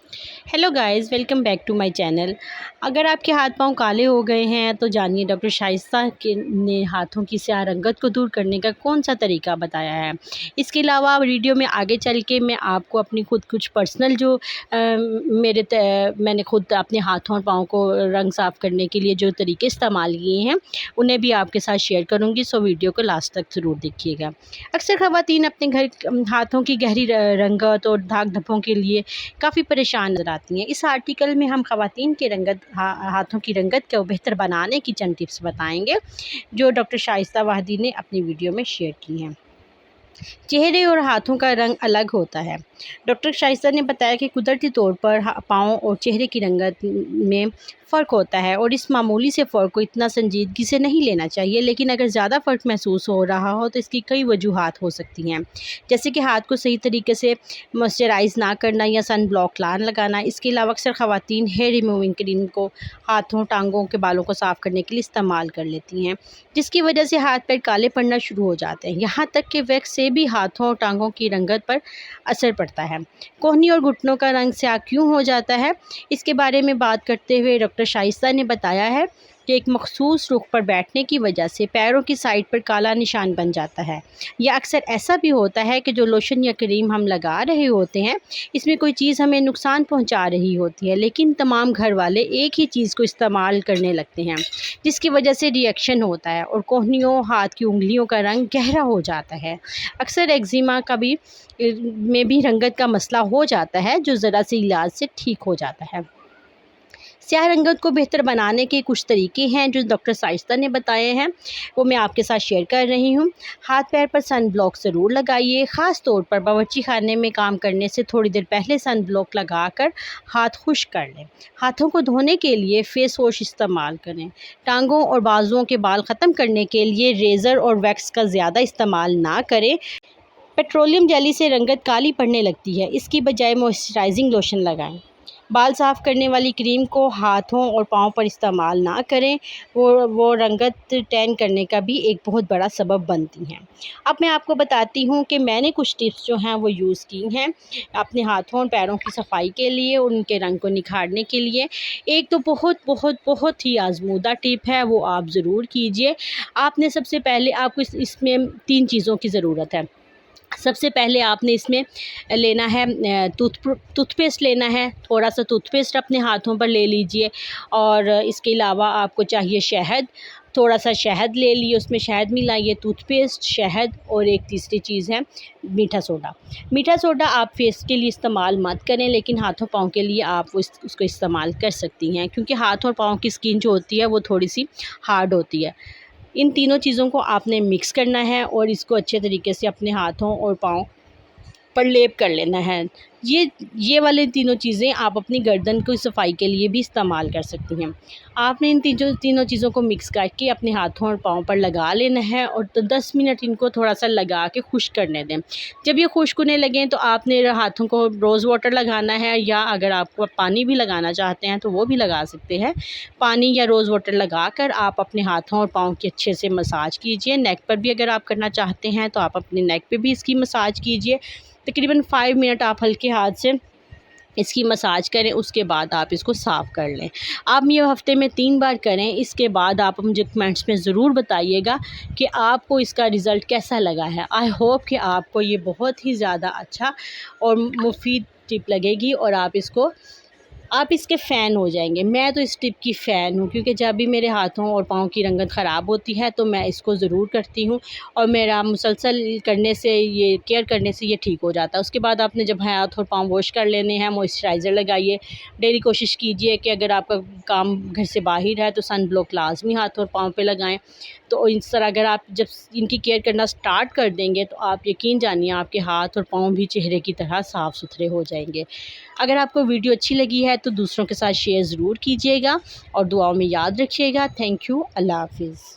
Hello guys, welcome back to my channel. अगर आपके हाथ पांव काले हो गए हैं तो जानिए डॉक्टर शाइस्ता के ने हाथों की स्याह रंगत को दूर करने का कौन सा तरीका बताया है। इसके अलावा वीडियो में आगे चल के मैं आपको अपनी खुद कुछ पर्सनल जो मैंने खुद अपने हाथों और पाँव को रंग साफ़ करने के लिए जो तरीके इस्तेमाल किए हैं उन्हें भी आपके साथ शेयर करूँगी, सो वीडियो को लास्ट तक ज़रूर देखिएगा। अक्सर ख़वातीन अपने घर हाथों की गहरी रंगत और दाग धब्बों के लिए काफ़ी परेशान नज़र आती हैं। इस आर्टिकल में हम ख़वातीन के हाथों की रंगत को बेहतर बनाने की चंद टिप्स बताएंगे जो डॉक्टर शाइस्ता वाहिदी ने अपनी वीडियो में शेयर की हैं। चेहरे और हाथों का रंग अलग होता है। डॉक्टर शाइस्ता ने बताया कि कुदरती तौर पर पाँव और चेहरे की रंगत में फ़र्क होता है और इस मामूली से फ़र्क को इतना संजीदगी से नहीं लेना चाहिए, लेकिन अगर ज़्यादा फ़र्क महसूस हो रहा हो तो इसकी कई वजूहात हो सकती हैं, जैसे कि हाथ को सही तरीके से मॉइस्चराइज़ ना करना या सन ब्लॉक ना लगाना। इसके अलावा अक्सर ख़वातीन हेयर रिमूविंग क्रीम को हाथों टांगों के बालों को साफ़ करने के लिए इस्तेमाल कर लेती हैं, जिसकी वजह से हाथ पैर काले पड़ना शुरू हो जाते हैं। यहाँ तक कि वैक्स से भी हाथों और टांगों की रंगत पर असर पड़ता है। कोहनी और घुटनों का रंग स्याह क्यों हो जाता है, इसके बारे में बात करते हुए डॉक्टर शाइस्ता ने बताया है कि एक मखसूस रुख पर बैठने की वजह से पैरों की साइड पर काला निशान बन जाता है। या अक्सर ऐसा भी होता है कि जो लोशन या क्रीम हम लगा रहे होते हैं इसमें कोई चीज़ हमें नुकसान पहुंचा रही होती है, लेकिन तमाम घर वाले एक ही चीज़ को इस्तेमाल करने लगते हैं, जिसकी वजह से रिएक्शन होता है और कोहनियों हाथ की उंगलियों का रंग गहरा हो जाता है। अक्सर एक्जिमा का भी में भी रंगत का मसला हो जाता है जो ज़रा से इलाज से ठीक हो जाता है। स्याह रंगत को बेहतर बनाने के कुछ तरीके हैं जो डॉक्टर शाइस्ता ने बताए हैं, वो मैं आपके साथ शेयर कर रही हूँ। हाथ पैर पर सन ब्लॉक ज़रूर लगाइए, ख़ास तौर पर बावर्ची खाने में काम करने से थोड़ी देर पहले सन ब्लॉक लगाकर हाथ खुश्क कर लें। हाथों को धोने के लिए फेस वॉश इस्तेमाल करें। टांगों और बाजुओं के बाल ख़त्म करने के लिए रेज़र और वैक्स का ज़्यादा इस्तेमाल ना करें। पेट्रोलियम जेली से रंगत काली पड़ने लगती है, इसकी बजाय मॉइस्चराइजिंग लोशन लगाएं। बाल साफ़ करने वाली क्रीम को हाथों और पाँव पर इस्तेमाल ना करें, वो रंगत टैन करने का भी एक बहुत बड़ा सबब बनती हैं। अब मैं आपको बताती हूँ कि मैंने कुछ टिप्स जो हैं वो यूज़ की हैं अपने हाथों और पैरों की सफाई के लिए, उनके रंग को निखारने के लिए। एक तो बहुत बहुत बहुत ही आजमूदा टिप है, वो आप ज़रूर कीजिए। आपने सबसे पहले आपको इसमें 3 चीज़ों की ज़रूरत है। सबसे पहले आपने इसमें लेना है टूथपेस्ट लेना है। थोड़ा सा टूथपेस्ट अपने हाथों पर ले लीजिए और इसके अलावा आपको चाहिए शहद। थोड़ा सा शहद ले लिए, उसमें शहद मिलाइए, टूथपेस्ट, शहद और एक तीसरी चीज़ है मीठा सोडा। मीठा सोडा आप फेस के लिए इस्तेमाल मत करें, लेकिन हाथों पाँव के लिए आप उसको इस्तेमाल कर सकती हैं, क्योंकि हाथ और पाँव की स्किन जो होती है वो थोड़ी सी हार्ड होती है। इन तीनों चीज़ों को आपने मिक्स करना है और इसको अच्छे तरीके से अपने हाथों और पाँव पर लेप कर लेना है। ये वाले तीनों चीज़ें आप अपनी गर्दन की सफाई के लिए भी इस्तेमाल कर सकती हैं। आपने इन तीनों चीज़ों को मिक्स करके अपने हाथों और पाँव पर लगा लेना है और 10 मिनट इनको थोड़ा सा लगा के खुश्क करने दें। जब ये खुश्क होने लगें तो आपने हाथों को रोज़ वाटर लगाना है, या अगर आप पानी भी लगाना चाहते हैं तो वो भी लगा सकते हैं। पानी या रोज़ वाटर लगा कर आप अपने हाथों और पाँव की अच्छे से मसाज कीजिए। नेक पर भी अगर आप करना चाहते हैं तो आप अपने नेक पे भी इसकी मसाज कीजिए। तकरीबन 5 मिनट आप हल्के हाथ से इसकी मसाज करें, उसके बाद आप इसको साफ़ कर लें। आप ये हफ़्ते में 3 बार करें। इसके बाद आप मुझे कमेंट्स में ज़रूर बताइएगा कि आपको इसका रिज़ल्ट कैसा लगा है। आई होप कि आपको ये बहुत ही ज़्यादा अच्छा और मुफीद टिप लगेगी और आप इसके फ़ैन हो जाएंगे। मैं तो इस टिप की फ़ैन हूँ, क्योंकि जब भी मेरे हाथों और पाँव की रंगत ख़राब होती है तो मैं इसको ज़रूर करती हूँ और मेरा मुसलसल करने से, ये केयर करने से ये ठीक हो जाता है। उसके बाद आपने जब हाथ और पाँव वॉश कर लेने हैं, मॉइस्चराइज़र लगाइए। डेली कोशिश कीजिए कि अगर आपका काम घर से बाहर है तो सन ब्लॉक लाजमी हाथ और पाँव पे लगाएं। तो इस तरह अगर आप जब इनकी केयर करना स्टार्ट कर देंगे तो आप यकीन जानिए आपके हाथ और पाँव भी चेहरे की तरह साफ़ सुथरे हो जाएंगे। अगर आपको वीडियो अच्छी लगी है तो दूसरों के साथ शेयर ज़रूर कीजिएगा और दुआओं में याद रखिएगा। Thank you. अल्लाह हाफ़िज़।